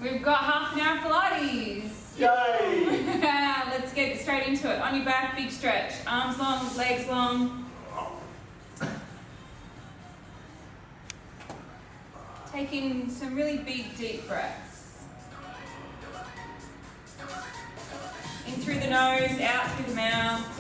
We've got half an hour of Pilates. Yay! Let's get straight into it. On your back, big stretch. Arms long, legs long. Taking some really big, deep breaths. In through the nose, out through the mouth.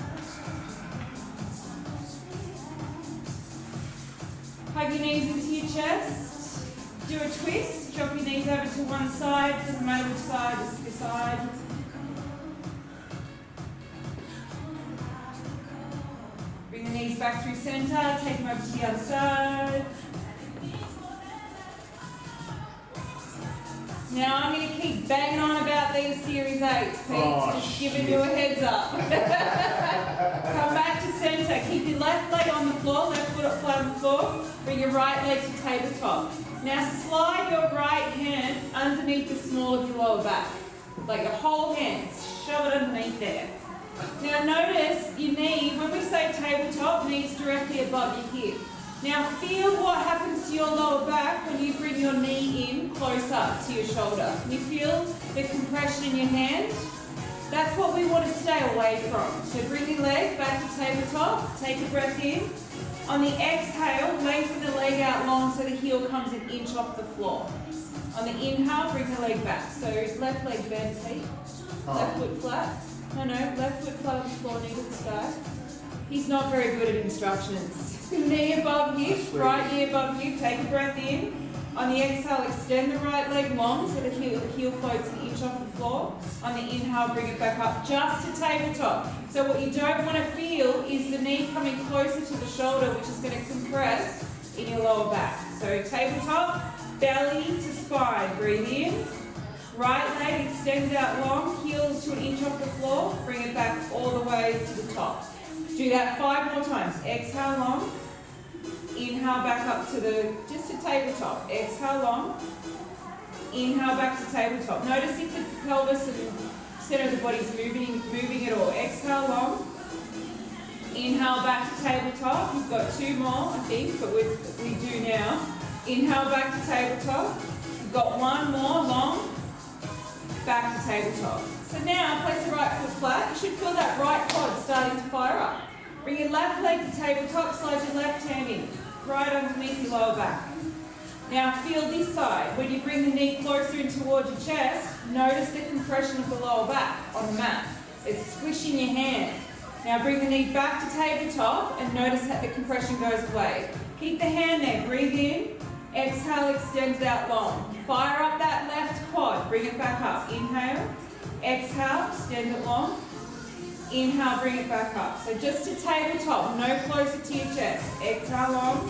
Hug your knees into your chest. Do a twist. Drop your knees over to one side. Doesn't matter which side, just this side. Bring the knees back through center. Take them over to the other side. Now I'm going to keep banging on about these series 8s, Pete. Just giving you a heads up. Come back to center. Keep your left leg on the floor, left foot up flat on the floor. Bring your right leg to tabletop. Now slide your right hand underneath the small of your lower back. Like your whole hand. Shove it underneath there. Now notice your knee, when we say tabletop, knees directly above your hip. Now feel what happens to your lower back when you bring your knee in closer to your shoulder. Can you feel the compression in your hand? That's what we want to stay away from. So bring your leg back to tabletop, take a breath in. On the exhale, lengthen the leg out long so the heel comes an inch off the floor. On the inhale, bring the leg back. So left leg bent, Pete. Left foot flat. No, left foot flat on the floor, knee to the sky. He's not very good at instructions. Knee above hip, right knee above hip, take a breath in. On the exhale, extend the right leg long so the heel floats an inch off the floor. On the inhale, bring it back up just to tabletop. So what you don't want to feel is the knee coming closer to the shoulder, which is going to compress in your lower back. So tabletop, belly to spine, breathe in. Right leg extend out long, heels to an inch off the floor, bring it back all the way to the top. Do that 5 more times. Exhale long. Inhale back up to just to tabletop. Exhale long. Inhale back to tabletop. Notice if the pelvis and center of the body is moving at all. Exhale long. Inhale back to tabletop. We've got 2 more, I think, but we do now. Inhale back to tabletop. We've got 1 more long. Back to tabletop. So now place the right foot flat. You should feel that right quad starting to fire up. Bring your left leg to tabletop, slide your left hand in, right underneath your lower back. Now feel this side. When you bring the knee closer in towards your chest, notice the compression of the lower back on the mat. It's squishing your hand. Now bring the knee back to tabletop and notice how the compression goes away. Keep the hand there, breathe in, exhale, extend it out long. Fire up that left quad, bring it back up. Inhale, exhale, extend it long. Inhale, bring it back up. So just to tabletop, no closer to your chest. Exhale long.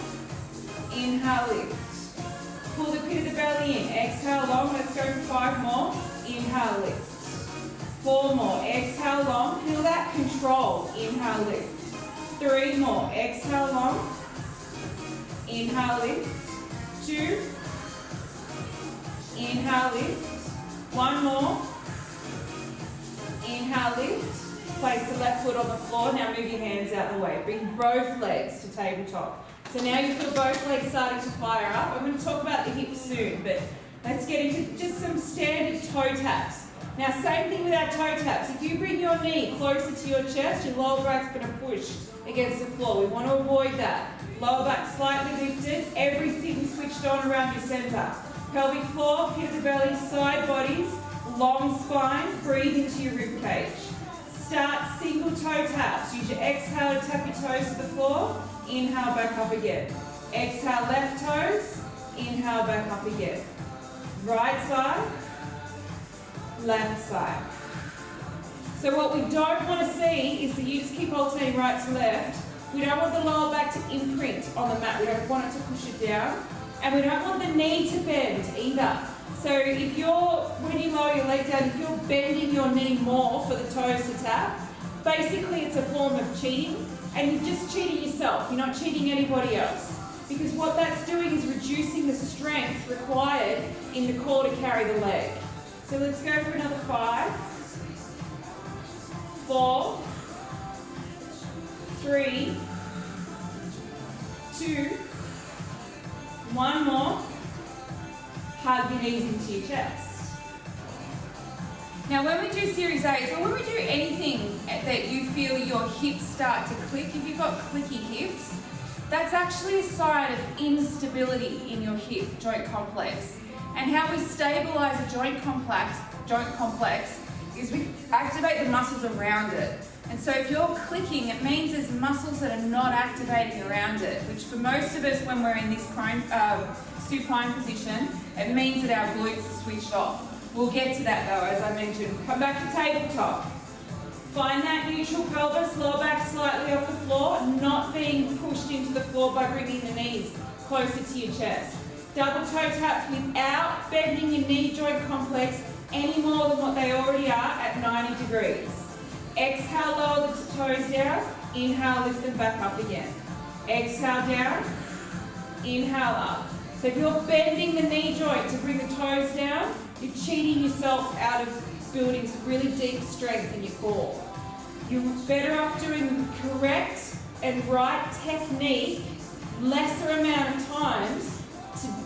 Inhale, lift. Pull the pit of the belly in. Exhale long. Let's go for 5 more. Inhale, lift. 4 more. Exhale long. Feel that control. Inhale, lift. 3 more. Exhale long. Inhale, lift. 2. Inhale, lift. 1 more. Inhale, lift. Place the left foot on the floor. Now move your hands out of the way. Bring both legs to tabletop. So now you feel both legs starting to fire up. I'm going to talk about the hips soon, but let's get into just some standard toe taps. Now same thing with our toe taps. If you bring your knee closer to your chest, your lower back's going to push against the floor. We want to avoid that. Lower back slightly lifted. Everything switched on around your center. Pelvic floor, pit of the belly, side bodies, long spine. Breathe into your rib cage. Start single toe taps. Use your exhale to tap your toes to the floor. Inhale, back up again. Exhale, left toes. Inhale, back up again. Right side, left side. So what we don't want to see is that you just keep alternating right to left. We don't want the lower back to imprint on the mat. We don't want it to push it down. And we don't want the knee to bend either. So when you lower your leg down, if you're bending your knee more for the toes to tap, basically it's a form of cheating, and you're just cheating yourself. You're not cheating anybody else. Because what that's doing is reducing the strength required in the core to carry the leg. So let's go for another 5, 4, 3, 2, 1 more. Hug your knees into your chest. Now when we do series 8, or when we do anything that you feel your hips start to click, if you've got clicky hips, that's actually a sign of instability in your hip joint complex. And how we stabilize a joint complex is we activate the muscles around it. And so if you're clicking, it means there's muscles that are not activating around it, which for most of us when we're in this supine position, it means that our glutes are switched off. We'll get to that though, as I mentioned. Come back to tabletop. Find that neutral pelvis, lower back slightly off the floor, not being pushed into the floor by bringing the knees closer to your chest. Double toe taps without bending your knee joint complex any more than what they already are at 90 degrees. Exhale, lower the toes down. Inhale, lift them back up again. Exhale down. Inhale up. So if you're bending the knee joint to bring the toes down, you're cheating yourself out of building some really deep strength in your core. You're better off doing correct and right technique lesser amount of times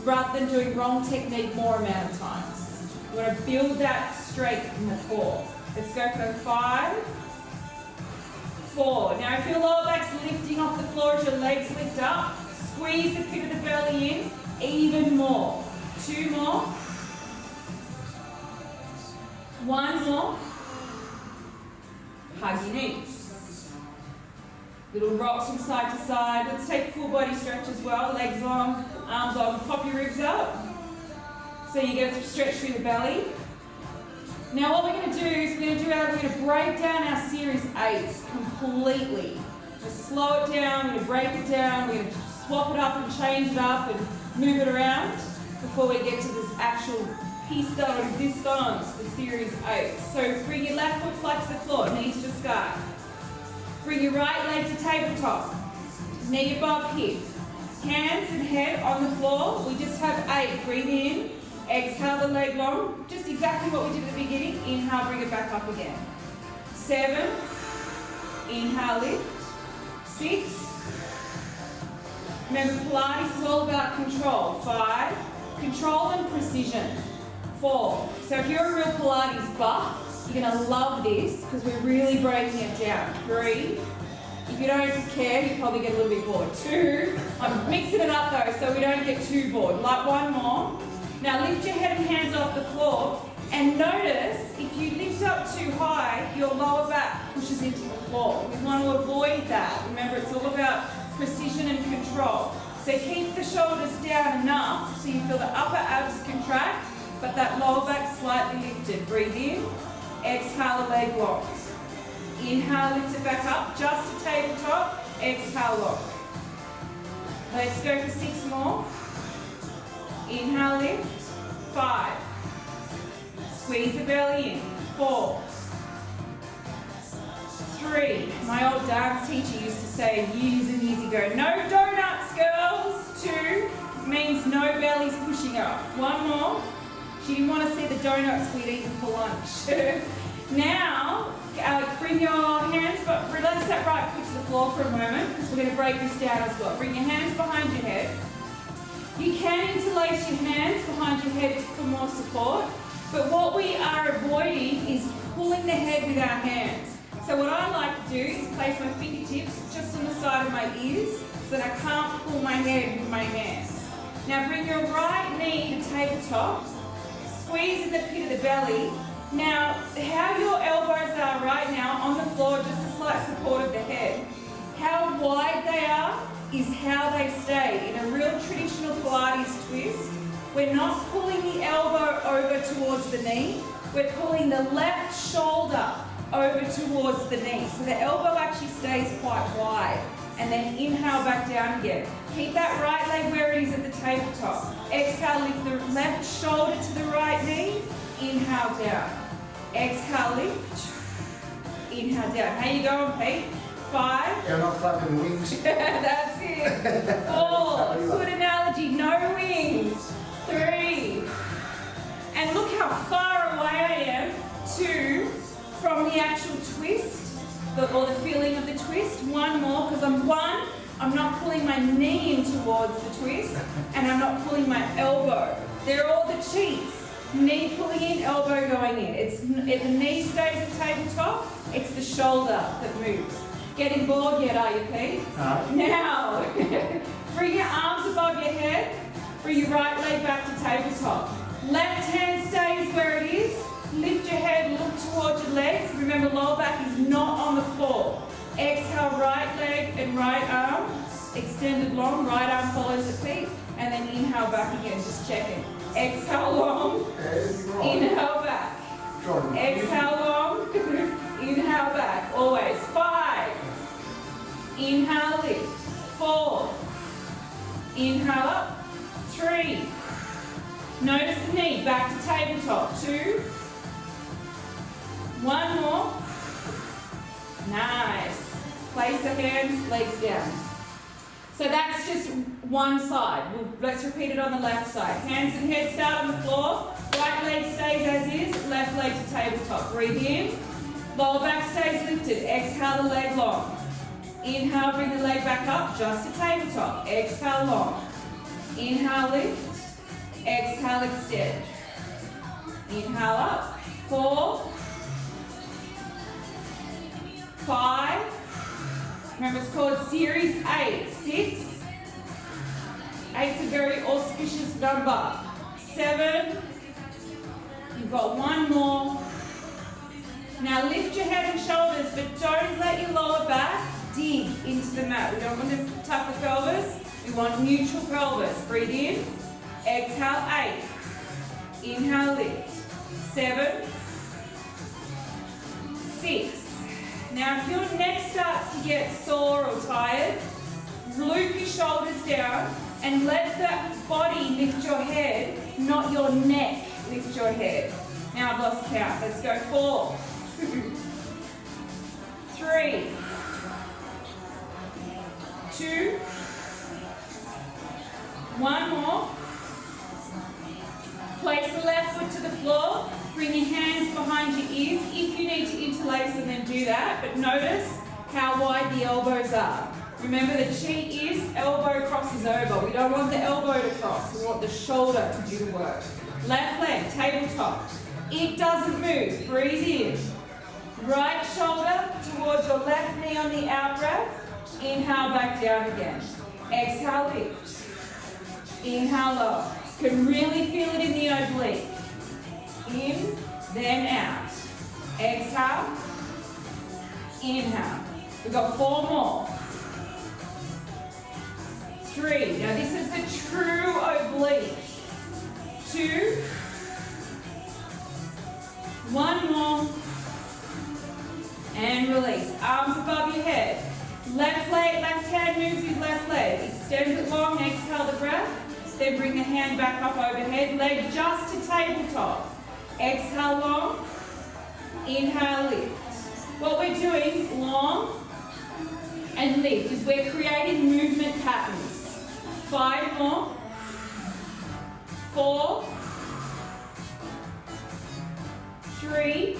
rather than doing wrong technique more amount of times. You want to build that strength in the core. Let's go for 5, 4. Now if your lower back's lifting off the floor as your legs lift up, squeeze the pit of the belly in even more. 2 more. 1 more. Hug your knees. Little rocks from side to side. Let's take full body stretch as well. Legs long, arms long. Pop your ribs up. So you get a stretch through the belly. Now what we're going to do is we're going to break down our series 8s completely. Just slow it down. We're going to break it down. We're going to swap it up and change it up and move it around before we get to this actual piece de resistance, the series 8. So bring your left foot flat to the floor, knee to the sky. Bring your right leg to tabletop, knee above hip. Hands and head on the floor. We just have 8. Breathe in, exhale the leg long. Just exactly what we did at the beginning. Inhale, bring it back up again. 7, inhale, lift. 6. Remember, Pilates is all about control. 5, control and precision. 4. So if you're a real Pilates buff, you're going to love this because we're really breaking it down. 3. If you don't care, you probably get a little bit bored. 2. I'm mixing it up though so we don't get too bored. Like 1 more. Now lift your head and hands off the floor and notice if you lift up too high, your lower back pushes into the floor. We want to avoid that. Remember, it's all about precision and control. So keep the shoulders down enough so you feel the upper abs contract, but that lower back slightly lifted. Breathe in, exhale the leg lock. Inhale, lift it back up, just to tabletop, exhale lock. Let's go for 6 more. Inhale, lift. 5. Squeeze the belly in. 4. 3. My old dance teacher used to say years and years ago, no donuts, girls. 2 means no bellies pushing up. 1 more. She didn't want to see the donuts we'd eaten for lunch. Now, bring your hands, but relax that right foot to the floor for a moment because we're going to break this down as well. Bring your hands behind your head. You can interlace your hands behind your head for more support, but what we are avoiding is pulling the head with our hands. So what I like to do is place my fingertips just on the side of my ears so that I can't pull my head with my hands. Now bring your right knee to tabletop, squeeze in the pit of the belly. Now, how your elbows are right now on the floor, just a slight support of the head. How wide they are is how they stay. In a real traditional Pilates twist, we're not pulling the elbow over towards the knee, we're pulling the left shoulder over towards the knee. So the elbow actually stays quite wide. And then inhale back down again. Keep that right leg where it is at the tabletop. Exhale, lift the left shoulder to the right knee. Inhale down. Exhale, lift. Inhale down. How you going, Pete? 5. You're not flapping wings. That's it. 4. Good analogy. No wings. 3. And look how far away I am from the actual twist, or the feeling of the twist. 1 more, because I'm not pulling my knee in towards the twist, and I'm not pulling my elbow They're all the cheats. Knee pulling in, elbow going in. If the knee stays at tabletop, it's the shoulder that moves. Getting bored yet, are you, Pete? Now, bring your arms above your head. Bring your right leg back to tabletop. Left hand stays where it is. Lift your head, look towards your legs. Remember, lower back is not on the floor. Exhale, right leg and right arm. Extended long, right arm follows the feet. And then inhale back again, just checking. Exhale long, inhale back. Exhale long, inhale back. Always. 5. Inhale, lift. 4. Inhale up. 3. Notice the knee, back to tabletop. 2. 1 more. Nice. Place the hands, legs down. So that's just one side. Let's repeat it on the left side. Hands and head start on the floor. Right leg stays as is. Left leg to tabletop. Breathe in. Lower back stays lifted. Exhale the leg long. Inhale, bring the leg back up just to tabletop. Exhale long. Inhale, lift. Exhale, extend. Inhale up. 4. 5. Remember, it's called Series 8. 6. 8's a very auspicious number. 7. You've got 1 more. Now lift your head and shoulders, but don't let your lower back dig into the mat. We don't want to tuck the pelvis. We want neutral pelvis. Breathe in. Exhale, 8. Inhale, lift. 7. 6. Now, if your neck starts to get sore or tired, loop your shoulders down and let the body lift your head, not your neck lift your head. Now I've lost count. Let's go. 4. 3. 2. 1 more. Place the left foot to the floor. Bring your hands behind your ears. If you need to interlace them, then do that. But notice how wide the elbows are. Remember, the cheat is elbow crosses over. We don't want the elbow to cross. We want the shoulder to do the work. Left leg, tabletop. It doesn't move. Breathe in. Right shoulder towards your left knee on the out breath. Inhale, back down again. Exhale, lift. Inhale, lower. You can really feel it in the oblique. In, then out. Exhale. Inhale. We've got 4 more. 3. Now this is the true oblique. 2. 1 more. And release. Arms above your head. Left leg, left hand moves with left leg. Extend it long, exhale the breath. Then bring the hand back up overhead. Leg just to tabletop. Exhale long. Inhale, lift. What we're doing, long and lift, is we're creating movement patterns. 5 more. 4. 3.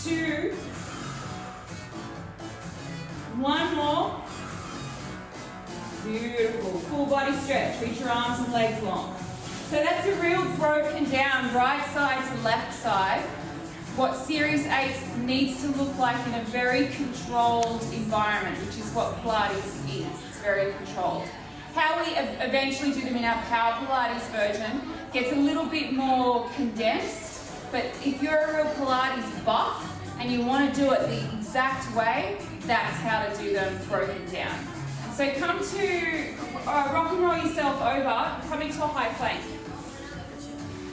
2. 1 more. Beautiful. Full body stretch. Reach your arms and legs long. So that's a real broken down right side to left side. What Series 8 needs to look like in a very controlled environment, which is what Pilates is. It's very controlled. How we eventually do them in our Power Pilates version gets a little bit more condensed, but if you're a real Pilates buff and you want to do it the exact way, that's how to do them broken down. So come to rock and roll yourself over, come into a high plank.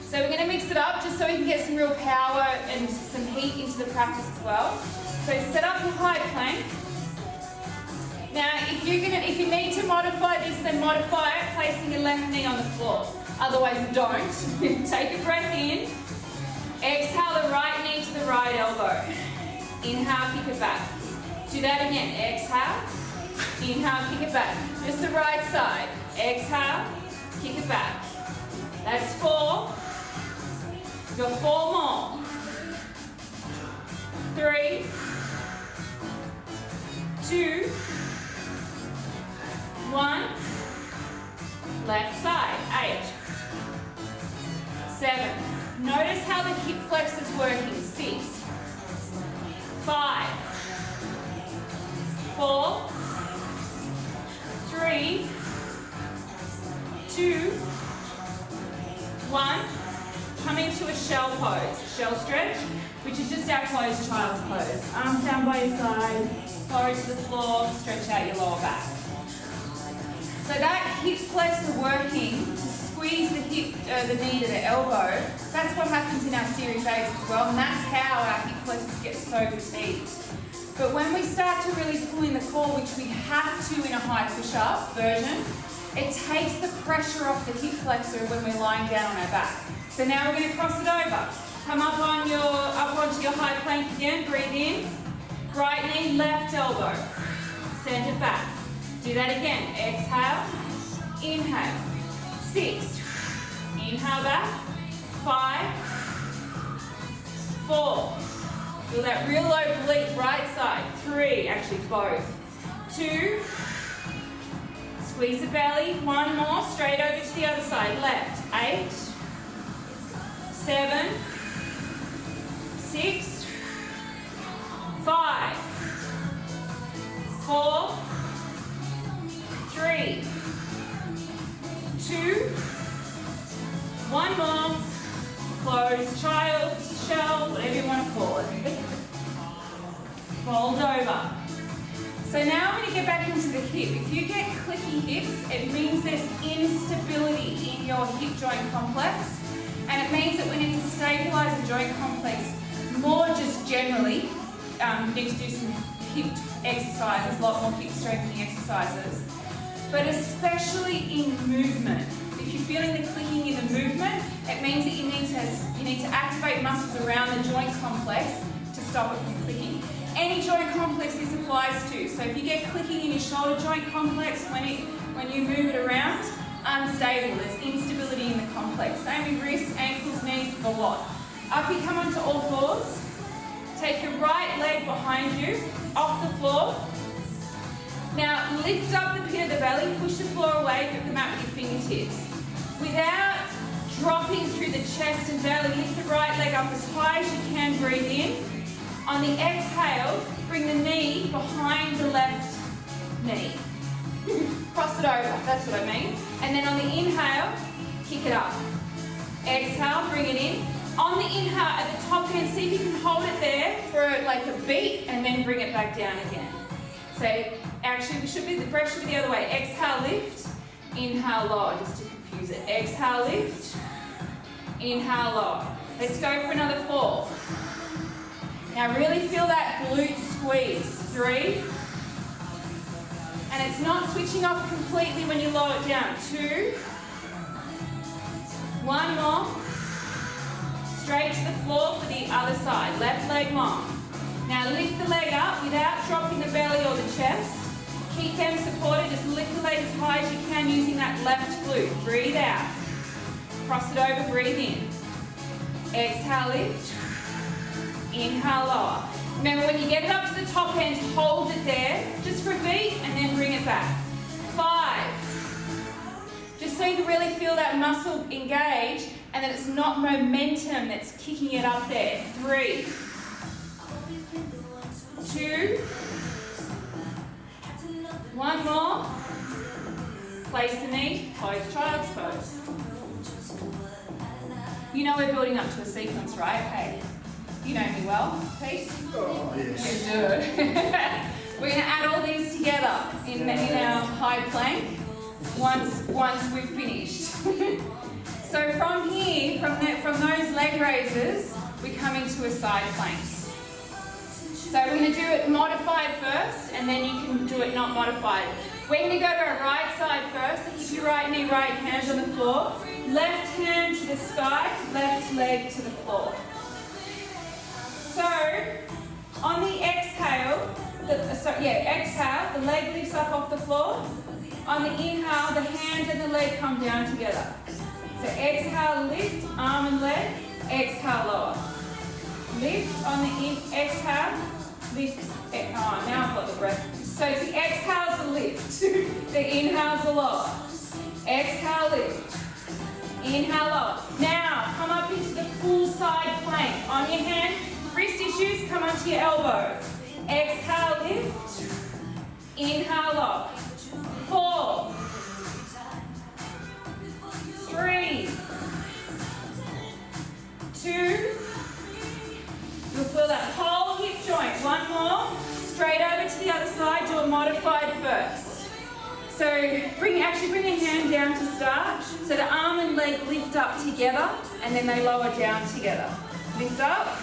So we're going to mix it up just so we can get some real power and some heat into the practice as well. So set up your high plank. Now if you need to modify this, then modify it, placing your left knee on the floor. Otherwise don't. Take a breath in. Exhale the right knee to the right elbow. Inhale, kick it back. Do that again. Exhale. Inhale, kick it back. Just the right side. Exhale, kick it back. That's 4. We've got 4 more. 3. 2. 1. Left just our closed child's pose. Arms down by your side, forehead to the floor, stretch out your lower back. So that hip flexor working to squeeze the knee to the elbow, that's what happens in our series 8 as well, and that's how our hip flexors get so fatigued. But when we start to really pull in the core, which we have to in a high push-up version, it takes the pressure off the hip flexor when we're lying down on our back. So now we're going to cross it over. Come up onto your high plank again, breathe in. Right knee, left elbow. Send it back. Do that again. Exhale, inhale. 6. Inhale back. 5. 4. Feel that real oblique right side. 3, actually both. 2. Squeeze the belly. 1 more, straight over to the other side. Left. 8. 7. 6. 5. 4. 3. 2. 1 more. Close, child, shell, whatever you want to call it. Fold over. So now I'm going to get back into the hip. If you get clicky hips, it means there's instability in your hip joint complex. And it means that we need to stabilize the joint complex more just generally. You need to do some hip exercises, a lot more hip strengthening exercises. But especially in movement. If you're feeling the clicking in the movement, it means that you need to activate muscles around the joint complex to stop it from clicking. Any joint complex this applies to. So if you get clicking in your shoulder joint complex when you move it around, unstable, there's instability in the complex. Same with wrists, ankles, knees, a lot. Up you come onto all fours. Take your right leg behind you, off the floor. Now lift up the pit of the belly, push the floor away, grip the mat with your fingertips. Without dropping through the chest and belly, lift the right leg up as high as you can, breathe in. On the exhale, bring the knee behind the left knee. Cross it over, that's what I mean. And then on the inhale, kick it up. Exhale, bring it in. On the inhale, at the top end, see if you can hold it there for like a beat and then bring it back down again. So actually, the breath should be the other way. Exhale, lift. Inhale, lower, just to confuse it. Exhale, lift. Inhale, lower. Let's go for another 4. Now really feel that glute squeeze. 3. And it's not switching off completely when you lower it down. 2. 1 more. Straight to the floor for the other side. Left leg long. Now lift the leg up without dropping the belly or the chest. Keep them supported. Just lift the leg as high as you can using that left glute. Breathe out. Cross it over, breathe in. Exhale, lift. Inhale, lower. Remember, when you get it up to the top end, hold it there just for a beat and then bring it back. 5. Just so you can really feel that muscle engage and that it's not momentum that's kicking it up there. 3. 2. 1 more. Place the knee, close child's pose. You know we're building up to a sequence, right? Hey. You know me well, Pete? Oh, yes. You do. We're going to add all these together in our high plank once we've finished. So from here, from those leg raises, we come into a side plank. So we're going to do it modified first, and then you can do it not modified. We're going to go to our right side first. So keep your right knee, right hand on the floor. Left hand to the sky, left leg to the floor. So, on the exhale, exhale, the leg lifts up off the floor. On the inhale, the hand and the leg come down together. So exhale, lift, arm and leg, exhale, lower. Lift on the exhale, lift, now I've got the breath. So the exhale's the lift, the inhale's the lower. Exhale, lift. Inhale, lower. Now, come up into the full side plank. On your hand, wrist issues, come onto your elbow. Exhale, lift. Inhale, lower. 4. 3. 2. You'll feel that the other side, do a modified first. So bring a hand down to start. So the arm and leg lift up together and then they lower down together. Lift up,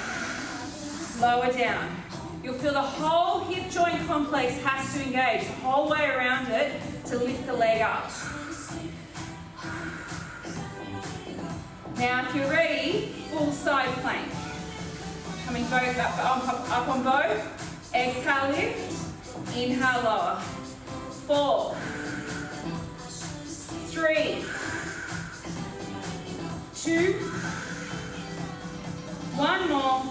lower down. You'll feel the whole hip joint complex has to engage the whole way around it to lift the leg up. Now if you're ready, full side plank. Coming both up on both. Exhale, lift. Inhale, lower. 4, 3, 2, 1 more.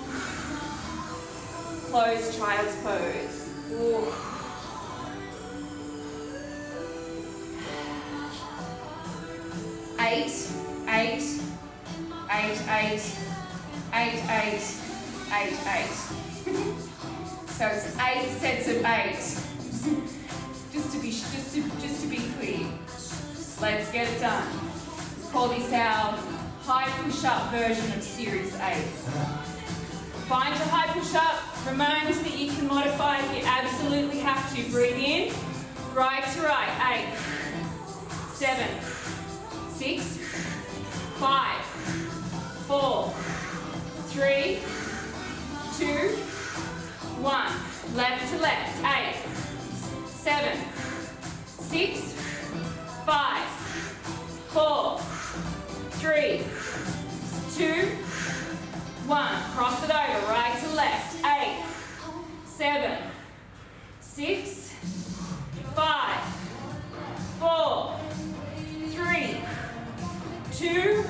Close child's pose. Ooh. 8, 8, 8, 8, 8, 8, 8, 8. So it's 8 sets of 8. Just to be clear. Let's get it done. Call this our high push-up version of Series 8. Find your high push-up. Remind that you can modify if you absolutely have to. Breathe in. Right to right. 8, 7, 6, 5, 4, 3, 2, 1. Left to left. 8, 7, 6, 5, 4, 3, 2, 1. Cross it over. Right to left. 8, 7, 6, 5, 4, 3, 2,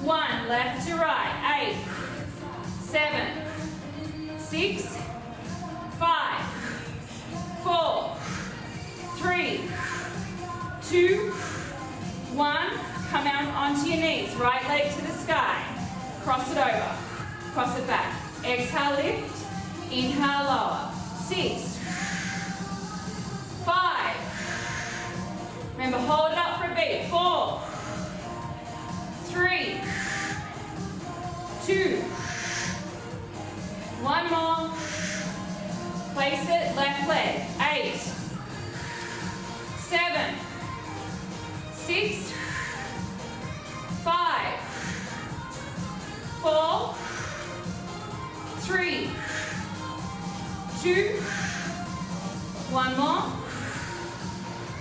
1. Left to right. 8, 7, 6, 5, 4, 3, 2, 1. Come out onto your knees. Right leg to the sky. Cross it over. Cross it back. Exhale, lift. Inhale, lower. 6, 5. Remember, hold it up for a beat. 4, 3, 2. 1 more. Place it, left leg. 8, 7, 6, 5, 4, 3, 2, 1 more.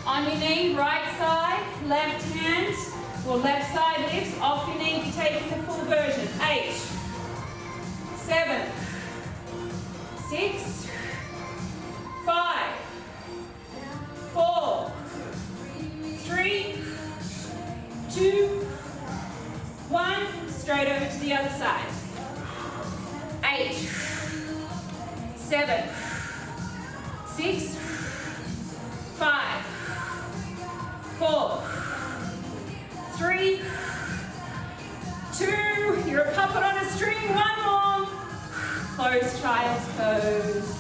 On your knee, right side, left hand, or left side lifts. Off your knee, you're taking the full version. 8, 7, 6, 5, 4, 3, 2, 1. Straight over to the other side. 8, 7, 6, 5, 4, 3, 2. You're a puppet on a string. 1 more. Close child's pose.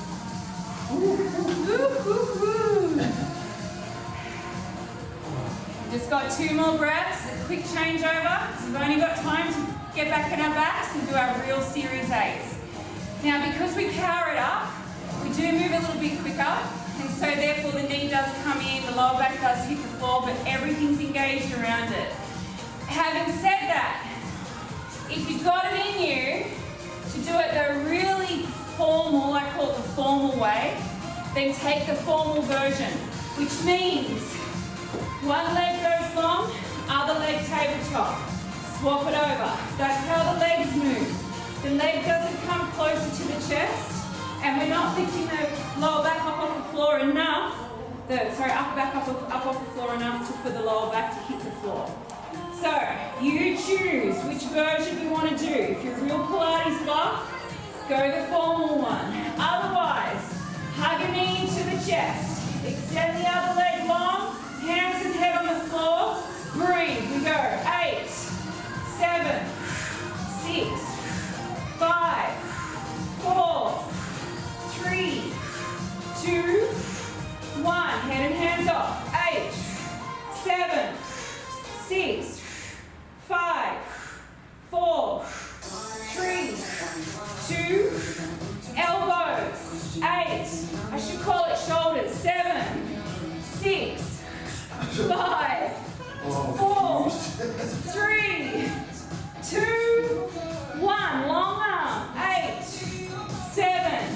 Just got 2 more breaths, a quick changeover. So we've only got time to get back in our backs and do our real Series 8s. Now because we power it up, we do move a little bit quicker, and so therefore the knee does come in, the lower back does hit the floor, but everything's engaged around it. Having said that, if you've got it in you to do it the really formal, I call it the formal way, then take the formal version, which means 1 leg goes long, other leg tabletop. Swap it over. That's how the legs move. The leg doesn't come closer to the chest, and we're not lifting the lower back up off the floor enough. Upper back up off the floor enough for the lower back to hit the floor. So you choose which version you want to do. If you're real Pilates buff, go the formal one. Otherwise, hug a knee into the chest. Extend the other leg long. Hands and head on the floor. Breathe. We go. 8, 7, 6, 5, 4, 3, 2, 1. Head and hands off. 8, 7, 6, 5, 4, 3, 2, elbows. 8. I should call it 6, 5, 4, 3, 2, 1. Long arm. 8, 7,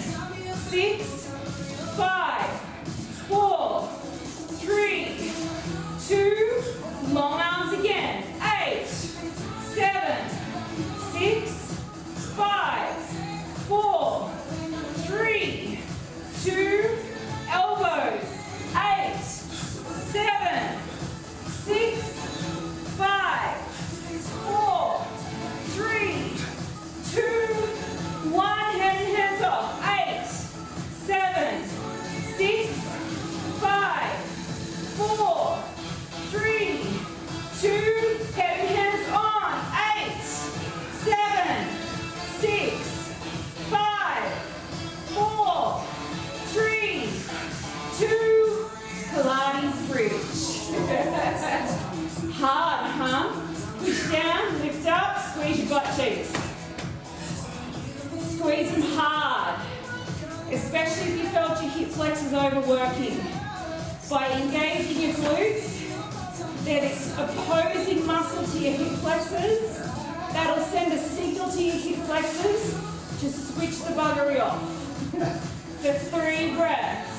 6, 5, 4, 3, 2. Long arms again. 8, 7, 6, 5, 4, 3, 2. Elbows. 8, 7, 6, 5, 4, 3, 2, 1. Head and hands off. 8, 7, 6, 5, 4, 3, 2. Head and hands on. 8, 7, 6, 5, 4, 3, 2. Pilates bridge. Hard, huh? Push down, lift up, squeeze your butt cheeks. Squeeze them hard, especially if you felt your hip flexors overworking. By engaging your glutes, they're the opposing muscle to your hip flexors. That'll send a signal to your hip flexors to switch the buggery off. For 3 breaths.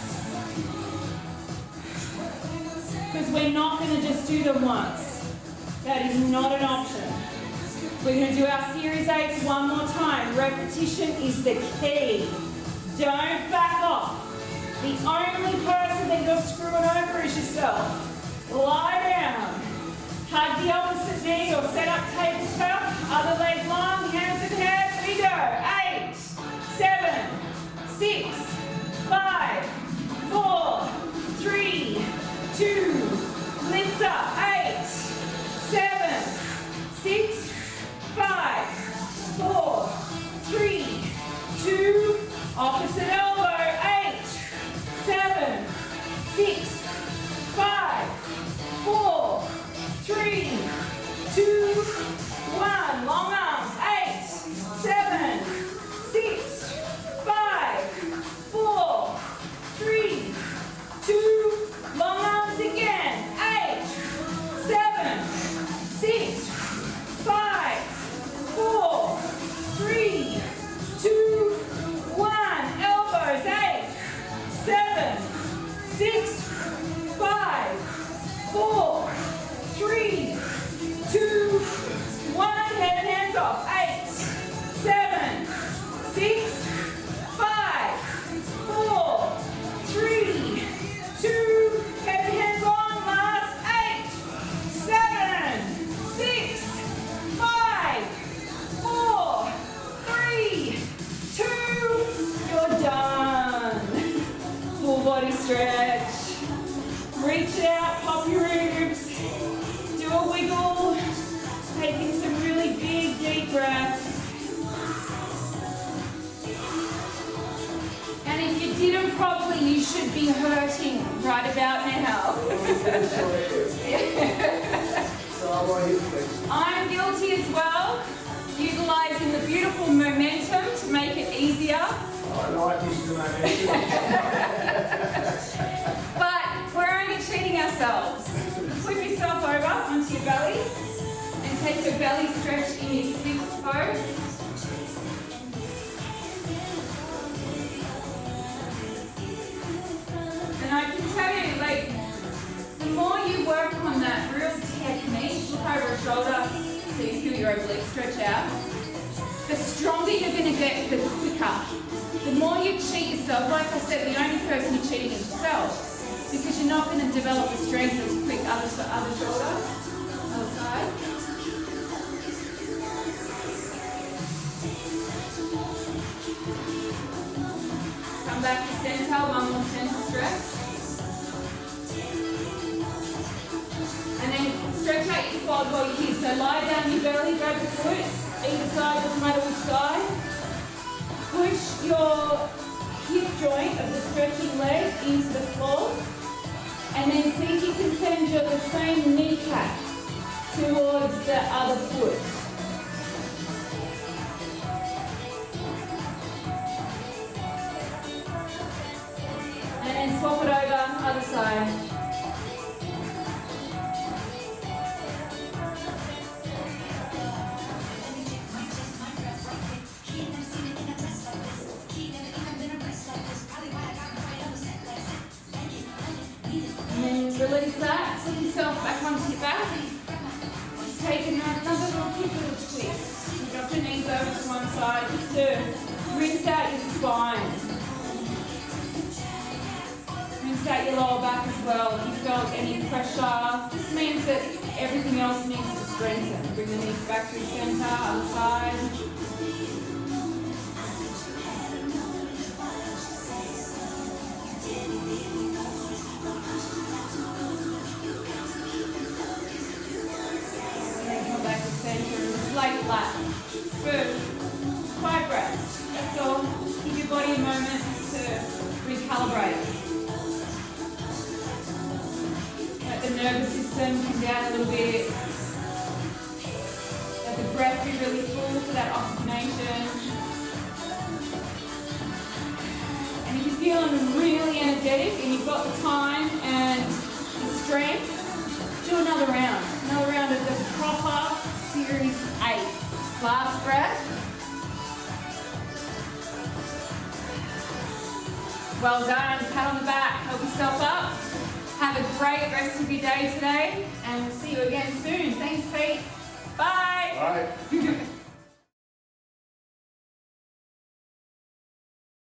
Because we're not going to just do them once. That is not an option. We're going to do our series 8s one more time. Repetition is the key. Don't back off. The only person that you're screwing over is yourself. Lie down. Hug the opposite knee or set up tabletop. Other leg long, hands in head. We go. 8, 7, 6, 5, 4, 3, 2. Lift up. 8, 7, 6, 5, 4, 3, 2. Opposite elbow. 8, 7, 6, 5, 4, 3, 2, 1. Long arms. 8, 7, 6, 5, 4, 3, 2. Long arms again. 8, 7, 6, 5, 4, 3, 2, 1. Elbows. 8, 7, 6, 5, 4, 3, 2, 1. Head and hands off. 8, 7, 6, 5, 4, 3, 2. Head and hands on. Last. 8, 7, 6, 5, 4, 3, 2. You're done. Full body stretch. Reach out, pop your ribs. Do a wiggle. Taking some really big, deep breaths. And if you didn't properly, you should be hurting right about now. I'm guilty as well, utilizing the beautiful momentum to make it easier. I like this momentum. But we're only treating ourselves. Flip yourself over onto your belly and take your belly stretch in your Sphinx pose. And I can tell you, like, the more you work on that real technique, look over your shoulder so you feel your obliques stretch out, the stronger you're going to get, the quicker. The more you cheat yourself, like I said, the only person you're cheating is yourself, because you're not going to develop the strength as quick. Other shoulder, other side. Come back to center, one more center stretch. And then stretch out your quad while you're here. So lie down your belly, grab your foot, either side, doesn't matter which side. Push your hip joint of the stretching leg into the floor. And then see if you can send the same kneecap towards the other foot. And then swap it over, other side. Release that, flip yourself back onto your back. Just take another little quick little twist. Drop your knees over to one side just to rinse out your spine. Rinse out your lower back as well. If you felt any pressure, this means that everything else needs to strengthen. Bring the knees back to the center, other side. Lay flat for 5 breaths. That's all. Give your body a moment to recalibrate. Let the nervous system come down a little bit. Let the breath be really full for that oxygenation. And if you're feeling really energetic and you've got the time and the strength, do another round. Another round of the proper Series 8. Last breath. Well done. Pat on the back. Help yourself up. Have a great rest of your day today, and we'll see you again soon. Thanks, Pete. Bye. Bye.